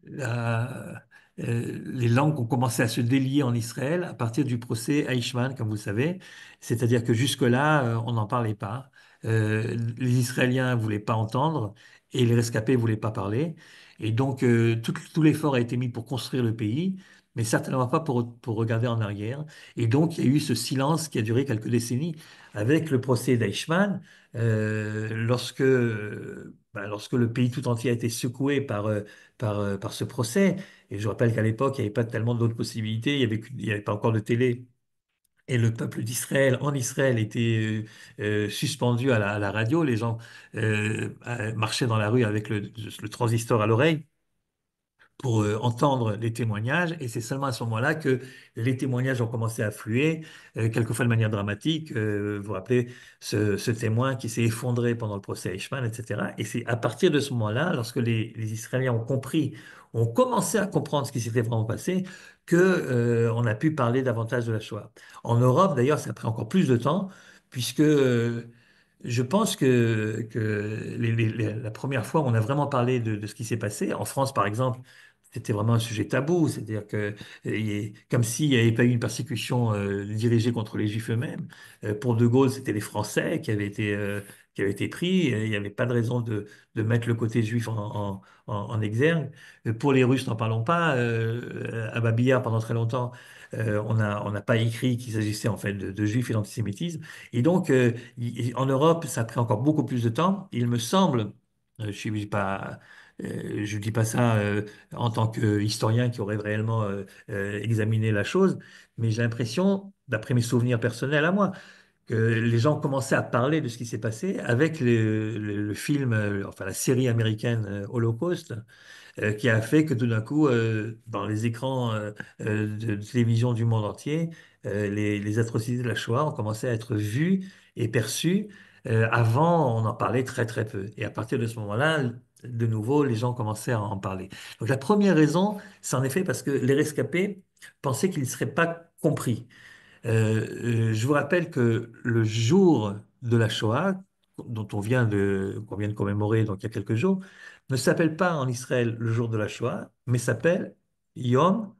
la- les langues ont commencé à se délier en Israël à partir du procès Eichmann, comme vous savez. C'est-à-dire que jusque-là, on n'en parlait pas. Les Israéliens ne voulaient pas entendre et les rescapés ne voulaient pas parler. Et donc, tout l'effort a été mis pour construire le pays, mais certainement pas pour regarder en arrière. Et donc, il y a eu ce silence qui a duré quelques décennies avec le procès d'Eichmann, lorsque le pays tout entier a été secoué par ce procès. Et je rappelle qu'à l'époque, il n'y avait pas tellement d'autres possibilités, il y avait pas encore de télé. Et le peuple d'Israël, en Israël, était suspendu à la radio. Les gens marchaient dans la rue avec le transistor à l'oreille pour entendre les témoignages. Et c'est seulement à ce moment-là que les témoignages ont commencé à affluer, quelquefois de manière dramatique. Vous vous rappelez ce témoin qui s'est effondré pendant le procès Eichmann, etc. Et c'est à partir de ce moment-là, lorsque les Israéliens ont compris, ont commencé à comprendre ce qui s'était vraiment passé, que, on a pu parler davantage de la Shoah. En Europe, d'ailleurs, ça a pris encore plus de temps, puisque je pense que la première fois où on a vraiment parlé de ce qui s'est passé, en France par exemple, c'était vraiment un sujet tabou, c'est-à-dire que comme s'il n'y avait pas eu une persécution dirigée contre les Juifs eux-mêmes. Pour De Gaulle, c'était les Français qui avaient été pris, et il n'y avait pas de raison de mettre le côté juif en exergue. Pour les Russes, n'en parlons pas. À Babillard, pendant très longtemps, on n'a pas écrit qu'il s'agissait en fait de Juifs et d'antisémitisme. Et donc, en Europe, ça a pris encore beaucoup plus de temps. Il me semble, je dis pas ça en tant qu'historien qui aurait réellement examiné la chose, mais j'ai l'impression, d'après mes souvenirs personnels à moi, que les gens commençaient à parler de ce qui s'est passé avec le film, enfin la série américaine Holocaust, qui a fait que tout d'un coup, dans les écrans de télévision du monde entier, les atrocités de la Shoah ont commencé à être vues et perçues. Avant, on en parlait très très peu. Et à partir de ce moment-là, de nouveau, les gens commençaient à en parler. Donc la première raison, c'est en effet parce que les rescapés pensaient qu'ils ne seraient pas compris. Je vous rappelle que le jour de la Shoah, qu'on vient de commémorer donc il y a quelques jours, ne s'appelle pas en Israël le jour de la Shoah, mais s'appelle Yom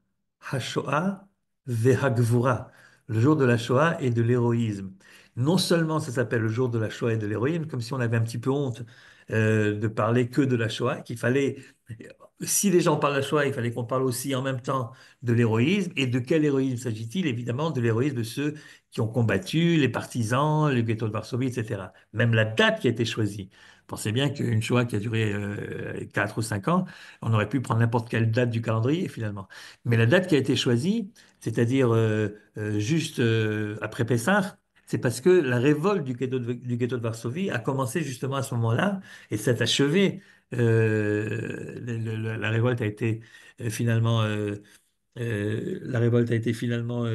HaShoah VeHagvura, le jour de la Shoah et de l'héroïsme. Non seulement ça s'appelle le jour de la Shoah et de l'héroïsme, comme si on avait un petit peu honte de parler que de la Shoah, qu'il fallait, si les gens parlent de la Shoah, il fallait qu'on parle aussi en même temps de l'héroïsme. Et de quel héroïsme s'agit-il? Évidemment, de l'héroïsme de ceux qui ont combattu, les partisans, le ghetto de Varsovie, etc. Même la date qui a été choisie. Pensez bien qu'une Shoah qui a duré 4 ou 5 ans, on aurait pu prendre n'importe quelle date du calendrier finalement. Mais la date qui a été choisie, c'est-à-dire juste après Pessah, c'est parce que la révolte du ghetto de Varsovie a commencé justement à ce moment-là et s'est achevée. La révolte a été finalement la révolte a été finalement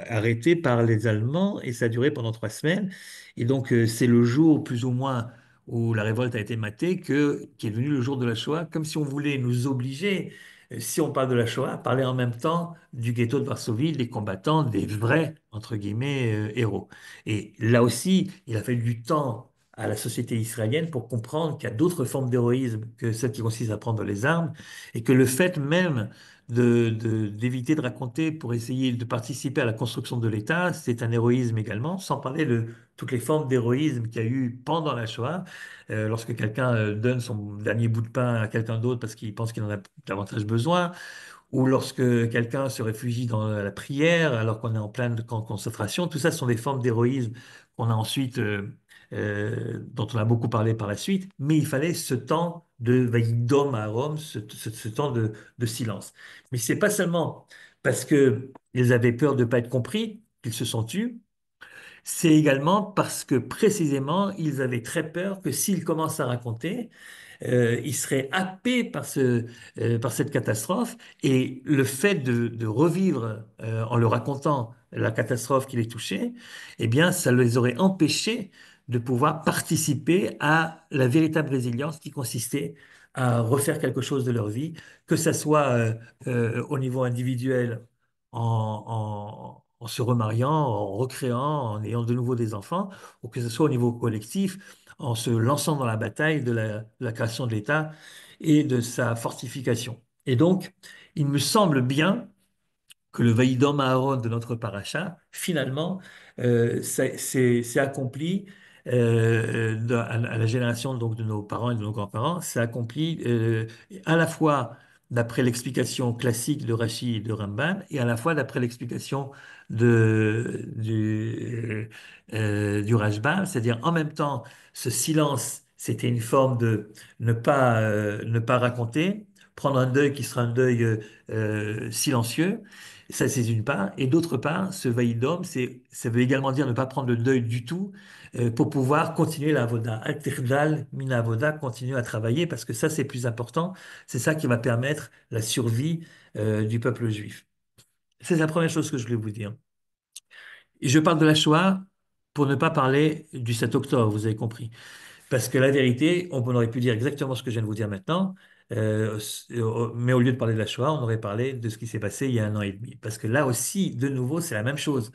arrêtée par les Allemands et ça a duré pendant 3 semaines. Et donc, c'est le jour plus ou moins où la révolte a été matée qui est devenu le jour de la Shoah, comme si on voulait nous obliger, si on parle de la Shoah, à parler en même temps du ghetto de Varsovie, des combattants, des vrais, entre guillemets, héros. Et là aussi, il a fallu du temps à la société israélienne pour comprendre qu'il y a d'autres formes d'héroïsme que celles qui consistent à prendre les armes et que le fait même d'éviter de raconter pour essayer de participer à la construction de l'État, c'est un héroïsme également, sans parler de toutes les formes d'héroïsme qu'il y a eu pendant la Shoah. Lorsque quelqu'un donne son dernier bout de pain à quelqu'un d'autre parce qu'il pense qu'il en a davantage besoin, ou lorsque quelqu'un se réfugie dans la prière alors qu'on est en plein camp de concentration, tout ça sont des formes d'héroïsme qu'on a ensuite, dont on a beaucoup parlé par la suite, mais il fallait ce temps de Vaïdom à Rome, ce temps de silence. Mais c'est pas seulement parce que ils avaient peur de ne pas être compris qu'ils se sont tus, c'est également parce que précisément ils avaient très peur que s'ils commencent à raconter, il serait happé par cette catastrophe et le fait de revivre en le racontant la catastrophe qui les touchait, eh bien, ça les aurait empêchés de pouvoir participer à la véritable résilience qui consistait à refaire quelque chose de leur vie, que ce soit au niveau individuel en se remariant, en recréant, en ayant de nouveau des enfants, ou que ce soit au niveau collectif en se lançant dans la bataille de la création de l'État et de sa fortification. Et donc, il me semble bien que le Vaïdom Aaron de notre paracha, finalement, c'est accompli à la génération donc, de nos parents et de nos grands-parents, c'est accompli à la fois d'après l'explication classique de Rashi et de Ramban, et à la fois d'après l'explication du Rashbam, c'est-à-dire en même temps, ce silence, c'était une forme de ne pas raconter, prendre un deuil qui sera un deuil silencieux, ça, c'est d'une part. Et d'autre part, ce vaïdom, ça veut également dire ne pas prendre le deuil du tout pour pouvoir continuer la avoda. Al-Tirdal, mina avoda, continuer à travailler parce que ça, c'est plus important. C'est ça qui va permettre la survie du peuple juif. C'est la première chose que je voulais vous dire. Et je parle de la Shoah pour ne pas parler du 7 octobre, vous avez compris. Parce que la vérité, on aurait pu dire exactement ce que je viens de vous dire maintenant, mais au lieu de parler de la Shoah, on aurait parlé de ce qui s'est passé il y a 1 an et demi. Parce que là aussi, de nouveau, c'est la même chose.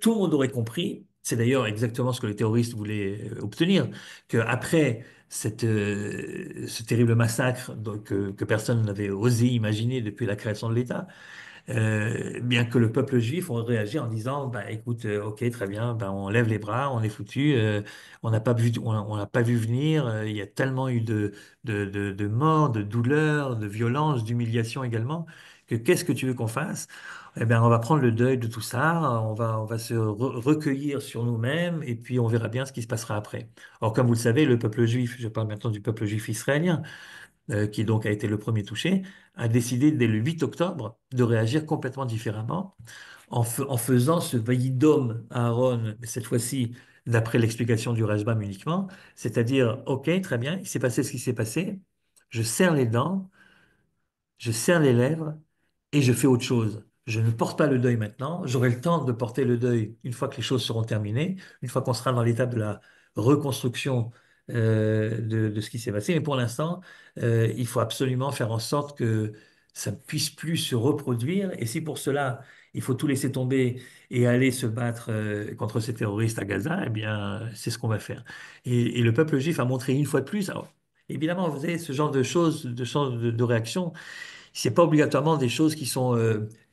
Tout le monde aurait compris, c'est d'ailleurs exactement ce que les terroristes voulaient obtenir, qu'après ce terrible massacre que personne n'avait osé imaginer depuis la création de l'État, bien que le peuple juif ont réagi en disant, bah, écoute, ok, très bien, bah, on lève les bras, on est foutu, on n'a pas vu, on n'a pas vu venir, il y a tellement eu de morts, de douleurs, de violences, d'humiliations également, que qu'est-ce que tu veux qu'on fasse? Eh bien, on va prendre le deuil de tout ça, on va se recueillir sur nous-mêmes et puis on verra bien ce qui se passera après. Or, comme vous le savez, le peuple juif, je parle maintenant du peuple juif israélien, qui donc a été le premier touché, a décidé dès le 8 octobre de réagir complètement différemment en faisant ce vaïdom à Aaron, mais cette fois-ci d'après l'explication du Rashbam uniquement, c'est-à-dire, OK, très bien, il s'est passé ce qui s'est passé, je serre les dents, je serre les lèvres et je fais autre chose. Je ne porte pas le deuil maintenant. J'aurai le temps de porter le deuil une fois que les choses seront terminées, une fois qu'on sera dans l'étape de la reconstruction de ce qui s'est passé. Mais pour l'instant, il faut absolument faire en sorte que ça ne puisse plus se reproduire. Et si pour cela, il faut tout laisser tomber et aller se battre contre ces terroristes à Gaza, eh bien, c'est ce qu'on va faire. Et le peuple juif a montré une fois de plus. Alors, évidemment, vous avez ce genre de choses, de réactions c'est pas obligatoirement des choses qui sont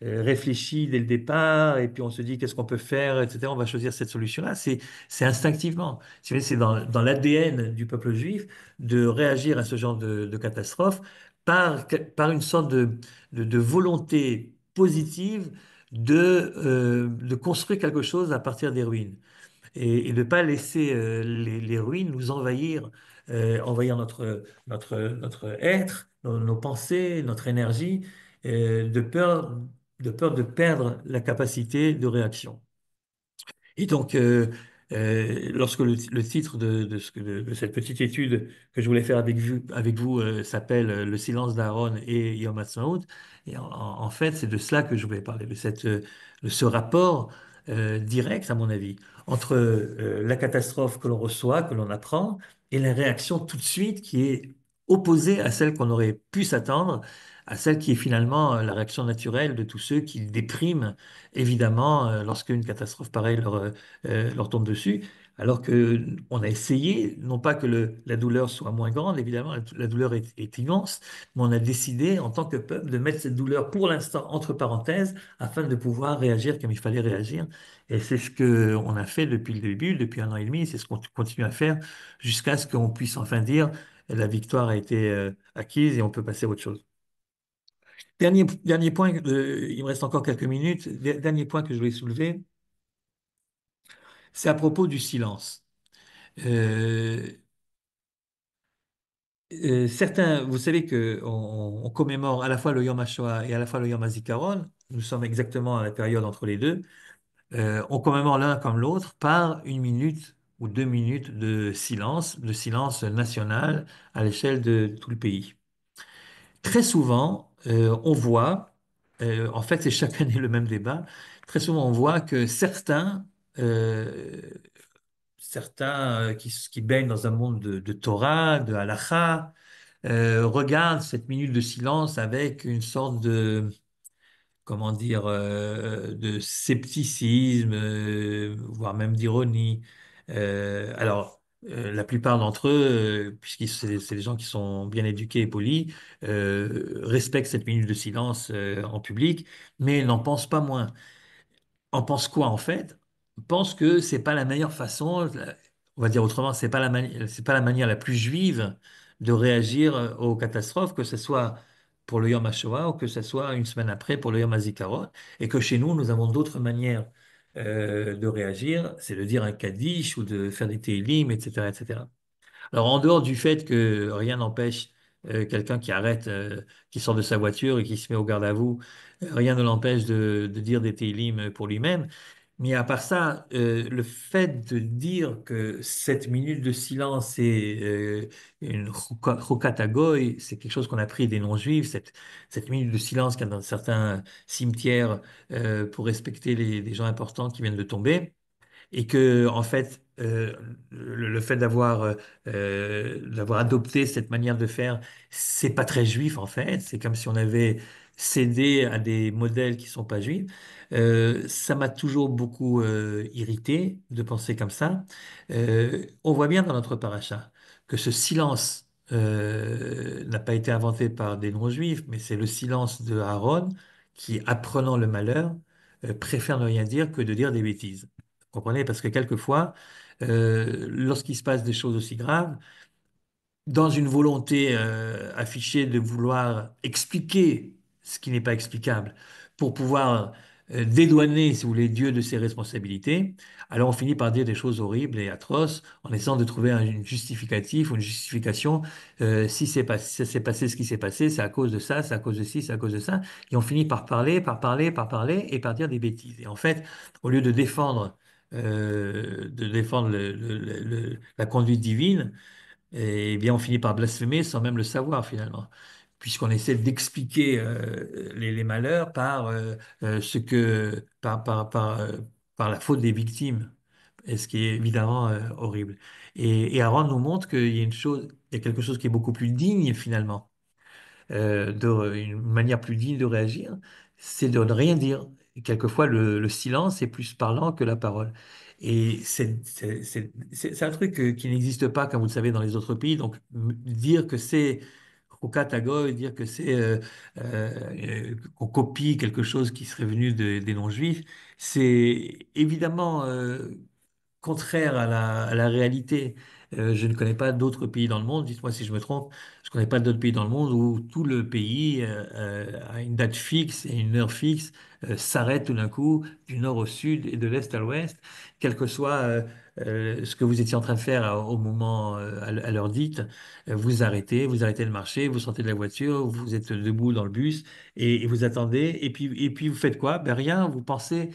réfléchies dès le départ, et puis on se dit qu'est-ce qu'on peut faire, etc. On va choisir cette solution-là. C'est instinctivement. Si vous voulez, c'est dans l'ADN du peuple juif de réagir à ce genre de catastrophe par une sorte de volonté positive de construire quelque chose à partir des ruines et de ne pas laisser les ruines nous envahir, envahir notre être, nos pensées, notre énergie, de peur de perdre la capacité de réaction. Et donc, lorsque le titre de cette petite étude que je voulais faire avec vous s'appelle Le silence d'Aaron et Yom Ha'atzmaut, et en fait, c'est de cela que je voulais parler, de ce rapport direct, à mon avis, entre la catastrophe que l'on reçoit, que l'on apprend, et la réaction tout de suite qui est opposée à celle qu'on aurait pu s'attendre, à celle qui est finalement la réaction naturelle de tous ceux qui dépriment évidemment, lorsqu'une catastrophe pareille leur tombe dessus, alors que on a essayé, non pas que la douleur soit moins grande, évidemment, la douleur est immense, mais on a décidé, en tant que peuple, de mettre cette douleur pour l'instant entre parenthèses, afin de pouvoir réagir comme il fallait réagir. Et c'est ce qu'on a fait depuis le début, depuis 1 an et demi, c'est ce qu'on continue à faire, jusqu'à ce qu'on puisse enfin dire, la victoire a été acquise et on peut passer à autre chose. Dernier point, il me reste encore quelques minutes. Dernier point que je voulais soulever, c'est à propos du silence. Euh, Certains, vous savez que on commémore à la fois le Yom HaShoah et à la fois le Yom HaZikaron. Nous sommes exactement à la période entre les deux. On commémore l'un comme l'autre par 1 minute ou 2 minutes de silence national à l'échelle de tout le pays. Très souvent, on voit, en fait, c'est chaque année le même débat. Très souvent, on voit que euh, certains qui baignent dans un monde de Torah, de halakha, regardent cette minute de silence avec une sorte de, comment dire, de scepticisme, voire même d'ironie. La plupart d'entre eux, puisque c'est des gens qui sont bien éduqués et polis, respectent cette minute de silence en public, mais n'en pensent pas moins. On pense quoi en fait? On pense que c'est pas la meilleure façon, on va dire autrement, c'est pas la manière la plus juive de réagir aux catastrophes, que ce soit pour le Yom HaShoah ou que ce soit 1 semaine après pour le Yom HaZikaron, et que chez nous, nous avons d'autres manières de réagir, c'est de dire un Kaddish ou de faire des Télim, etc., etc. Alors, en dehors du fait que rien n'empêche quelqu'un qui arrête, qui sort de sa voiture et qui se met au garde à vous, rien ne l'empêche de dire des télim pour lui-même. Mais à part ça, le fait de dire que cette minute de silence est une chokata goy, c'est quelque chose qu'on a pris des non-juifs, cette minute de silence qu'il y a dans certains cimetières pour respecter les gens importants qui viennent de tomber et que en fait le fait d'avoir adopté cette manière de faire, c'est pas très juif en fait. C'est comme si on avait cédé à des modèles qui sont pas juifs. Ça m'a toujours beaucoup irrité de penser comme ça. On voit bien dans notre paracha que ce silence n'a pas été inventé par des non-juifs, mais c'est le silence de Aaron qui, apprenant le malheur, préfère ne rien dire que de dire des bêtises. Comprenez? Parce que quelquefois, lorsqu'il se passe des choses aussi graves, dans une volonté affichée de vouloir expliquer ce qui n'est pas explicable, pour pouvoir dédouaner, si vous voulez, Dieu de ses responsabilités, alors on finit par dire des choses horribles et atroces en essayant de trouver un justificatif ou une justification. Si ça s'est passé ce qui s'est passé, c'est à cause de ça, c'est à cause de ci, c'est à cause de ça. Et on finit par parler, par parler, par parler et par dire des bêtises. Et en fait, au lieu de défendre la conduite divine, eh bien, on finit par blasphémer sans même le savoir finalement, puisqu'on essaie d'expliquer les malheurs par par la faute des victimes, et ce qui est évidemment horrible. Et Aaron nous montre qu'il y a il y a quelque chose qui est beaucoup plus digne finalement une manière plus digne de réagir, c'est de ne rien dire. Et quelquefois, le silence est plus parlant que la parole. Et c'est un truc qui n'existe pas, comme vous le savez, dans les autres pays. Donc, dire que c'est Tago et dire que c'est qu'on copie quelque chose qui serait venu des non-juifs, c'est évidemment contraire à la réalité. Je ne connais pas d'autres pays dans le monde, dites-moi si je me trompe, je ne connais pas d'autres pays dans le monde où tout le pays a une date fixe et une heure fixe, s'arrête tout d'un coup du nord au sud et de l'est à l'ouest, quel que soit ce que vous étiez en train de faire au moment, à l'heure dite, vous arrêtez le marché, vous sortez de la voiture, vous êtes debout dans le bus et vous attendez, et puis vous faites quoi? Ben rien, vous pensez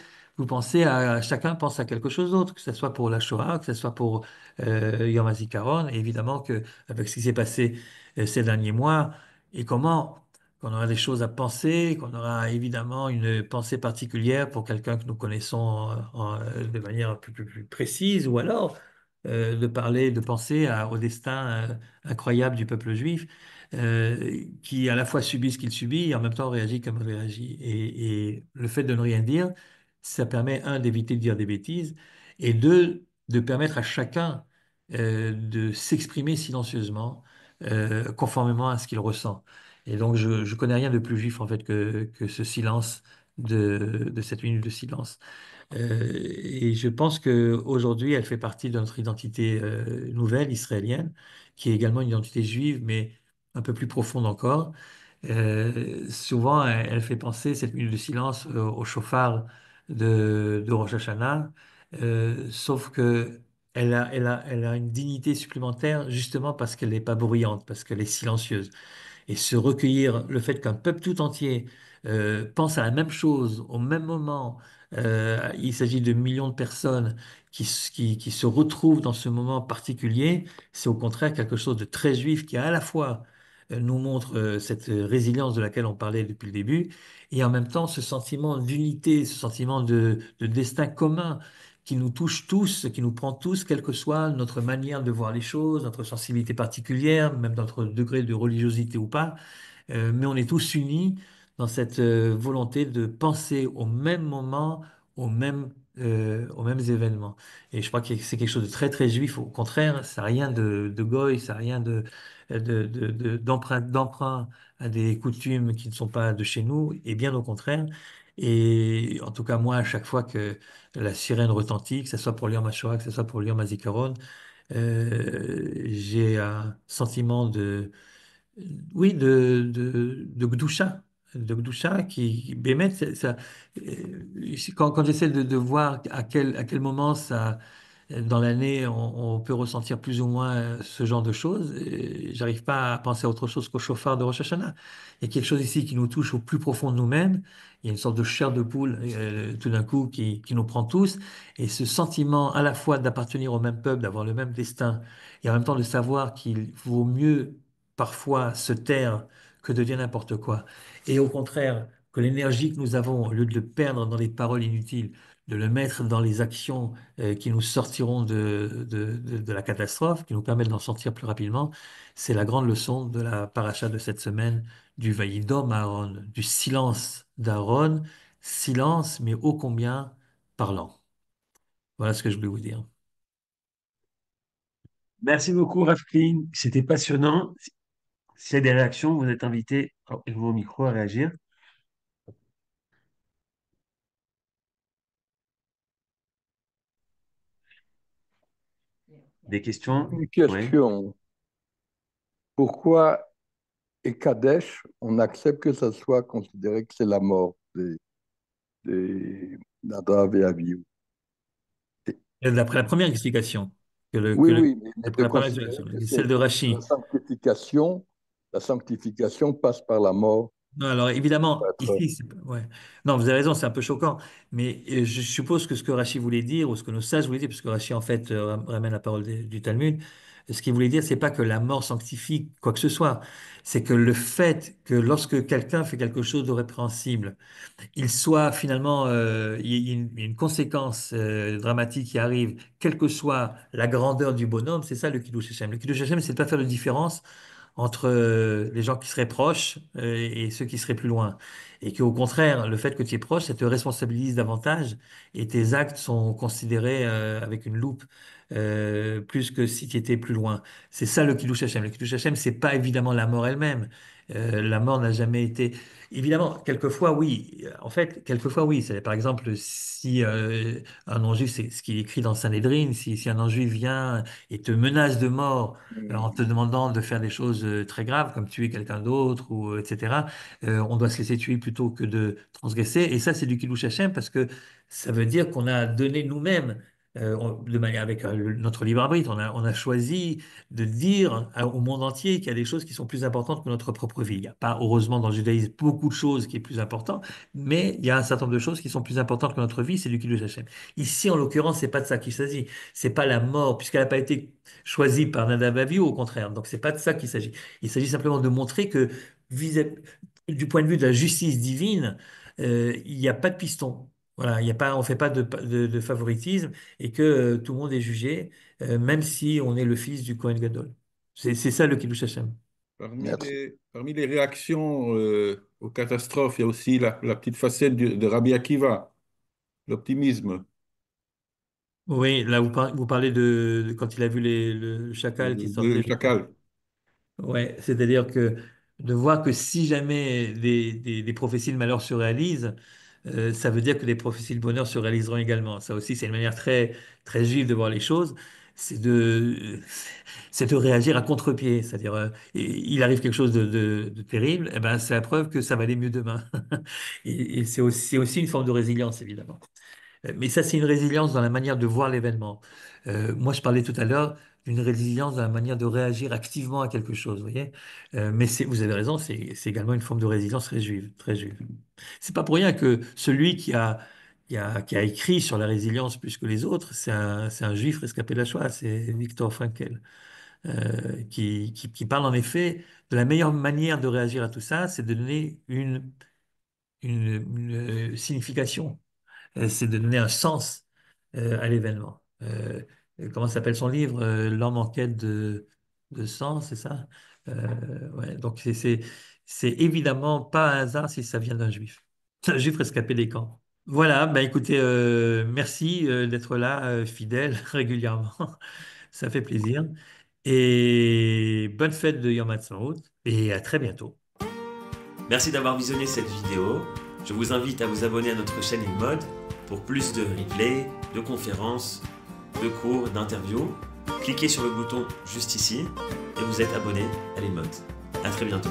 à, chacun pense à quelque chose d'autre, que ce soit pour la Shoah, que ce soit pour Yom HaZikaron. Et évidemment que avec ce qui s'est passé ces derniers mois et comment qu'on aura des choses à penser, qu'on aura évidemment une pensée particulière pour quelqu'un que nous connaissons de manière un peu plus précise, ou alors de parler, de penser au destin incroyable du peuple juif. Qui à la fois subit ce qu'il subit et en même temps réagit comme il réagit. Et le fait de ne rien dire, ça permet, un, d'éviter de dire des bêtises, et deux, de permettre à chacun de s'exprimer silencieusement, conformément à ce qu'il ressent. Et donc, je ne connais rien de plus juif, en fait, que ce silence, de cette minute de silence. Et je pense qu'aujourd'hui, elle fait partie de notre identité nouvelle, israélienne, qui est également une identité juive, mais un peu plus profonde encore. Souvent, elle fait penser, cette minute de silence, au chauffard de Rosh Hashanah, sauf que elle a une dignité supplémentaire justement parce qu'elle n'est pas bruyante, parce qu'elle est silencieuse et se recueillir, le fait qu'un peuple tout entier pense à la même chose au même moment, il s'agit de millions de personnes qui se retrouvent dans ce moment particulier, c'est au contraire quelque chose de très juif qui à la fois nous montre cette résilience de laquelle on parlait depuis le début, et en même temps ce sentiment d'unité, ce sentiment de destin commun qui nous touche tous, qui nous prend tous, quelle que soit notre manière de voir les choses, notre sensibilité particulière, même notre degré de religiosité ou pas, mais on est tous unis dans cette volonté de penser au même moment, aux mêmes événements. Et je crois que c'est quelque chose de très très juif. Au contraire, ça n'a rien de goy, ça n'a rien d'emprunt à des coutumes qui ne sont pas de chez nous, et bien au contraire. Et en tout cas, moi, à chaque fois que la sirène retentit, que ce soit pour Yom HaShoah, que ce soit pour Yom HaZikaron, j'ai un sentiment oui, de Gdoucha qui, Bémet, quand j'essaie de voir à quel moment ça, dans l'année, on peut ressentir plus ou moins ce genre de choses, j'arrive pas à penser à autre chose qu'au chauffard de Rosh Hashanah. Il y a quelque chose ici qui nous touche au plus profond de nous-mêmes. Il y a une sorte de chair de poule, tout d'un coup, qui nous prend tous. Et ce sentiment à la fois d'appartenir au même peuple, d'avoir le même destin, et en même temps de savoir qu'il vaut mieux parfois se taire que de dire n'importe quoi. Et au contraire, que l'énergie que nous avons, au lieu de le perdre dans des paroles inutiles, de le mettre dans les actions qui nous sortiront de la catastrophe, qui nous permettent d'en sortir plus rapidement, c'est la grande leçon de la paracha de cette semaine, du Vaïdom Aaron, du silence d'Aaron, silence, mais ô combien parlant. Voilà ce que je voulais vous dire. Merci beaucoup, Rafkin. C'était passionnant. S'il y a des réactions, vous êtes invité au micro à réagir. Des questions? Une Oui. question. Pourquoi et Kadesh, on accepte que ça soit considéré que c'est la mort des Nadav et Abihu? Et d'après la première explication, Oui, oui, mais d'après de la première considérer explication, que celle de la Rachi. la sanctification passe par la mort. Non, alors évidemment, Être- ici, ouais. Non, vous avez raison, c'est un peu choquant, mais je suppose que ce que Rachi voulait dire, ou ce que nos sages voulaient dire, parce que Rachi en fait ramène la parole du Talmud, ce qu'il voulait dire, c'est pas que la mort sanctifie quoi que ce soit, c'est que le fait que lorsque quelqu'un fait quelque chose de répréhensible, il soit finalement, il y a une conséquence dramatique qui arrive, quelle que soit la grandeur du bonhomme, c'est ça le Kiddush Hashem. Le Kiddush Hashem, c'est de pas faire de différence entre les gens qui seraient proches et ceux qui seraient plus loin. Et qu'au contraire, le fait que tu es proche, ça te responsabilise davantage et tes actes sont considérés avec une loupe plus que si tu étais plus loin. C'est ça le Kiddush Hashem. Le Kiddush Hashem, c'est pas évidemment la mort elle-même. La mort n'a jamais été... Évidemment, quelquefois, oui. En fait, quelquefois, oui. C'est, par exemple, si un non-juif, c'est ce qui est écrit dans Sanhédrin, si un non-juif vient et te menace de mort en te demandant de faire des choses très graves, comme tuer quelqu'un d'autre, ou etc., on doit se laisser tuer plutôt que de transgresser. Et ça, c'est du Kiddush Hashem parce que ça veut dire qu'on a donné nous-mêmes de manière avec notre libre arbitre, on a choisi de dire au monde entier qu'il y a des choses qui sont plus importantes que notre propre vie. Il n'y a pas, heureusement, dans le judaïsme, beaucoup de choses qui est plus important, mais il y a un certain nombre de choses qui sont plus importantes que notre vie, c'est du Kiddush Hashem. Ici, en l'occurrence, c'est pas de ça qu'il s'agit. C'est pas la mort, puisqu'elle n'a pas été choisie par Nadav Avihu, au contraire. Donc, c'est pas de ça qu'il s'agit. Il s'agit simplement de montrer que, du point de vue de la justice divine, il n'y a pas de piston. Voilà, il y a pas, on fait pas de favoritisme et que tout le monde est jugé, même si on est le fils du Kohen Gadol. C'est ça le Kiddush Hashem. Merci. Parmi les réactions aux catastrophes, il y a aussi la petite facette de Rabbi Akiva, l'optimisme, Oui, là vous parlez de quand il a vu le chacal qui le sortait. chacal. Ouais, c'est-à-dire que de voir que si jamais des prophéties de malheur se réalisent, ça veut dire que les prophéties de bonheur se réaliseront également. Ça aussi, c'est une manière très, très juive de voir les choses. C'est de, c'est de réagir à contre-pied. C'est-à-dire, il arrive quelque chose de terrible, et ben, c'est la preuve que ça va aller mieux demain. Et c'est aussi une forme de résilience, évidemment. Mais ça, c'est une résilience dans la manière de voir l'événement. Moi, je parlais tout à l'heure d'une résilience dans la manière de réagir activement à quelque chose, vous voyez. Mais vous avez raison, c'est également une forme de résilience très juive, très juive. C'est pas pour rien que celui qui a écrit sur la résilience plus que les autres, c'est un juif rescapé de la Shoah, c'est Viktor Frankl, qui parle en effet de la meilleure manière de réagir à tout ça, c'est de donner une signification, c'est de donner un sens à l'événement. Comment s'appelle son livre? L'homme en quête de sens, c'est ça? Ouais, donc c'est évidemment pas un hasard si ça vient d'un juif. Un juif rescapé des camps. Voilà, bah écoutez, merci d'être là, fidèle régulièrement. Ça fait plaisir. Et bonne fête de Yom Ha'atzmaut et à très bientôt. Merci d'avoir visionné cette vidéo. Je vous invite à vous abonner à notre chaîne InMode pour plus de replays, de conférences, de cours, d'interviews. Cliquez sur le bouton juste ici et vous êtes abonné à l'InMode. À très bientôt.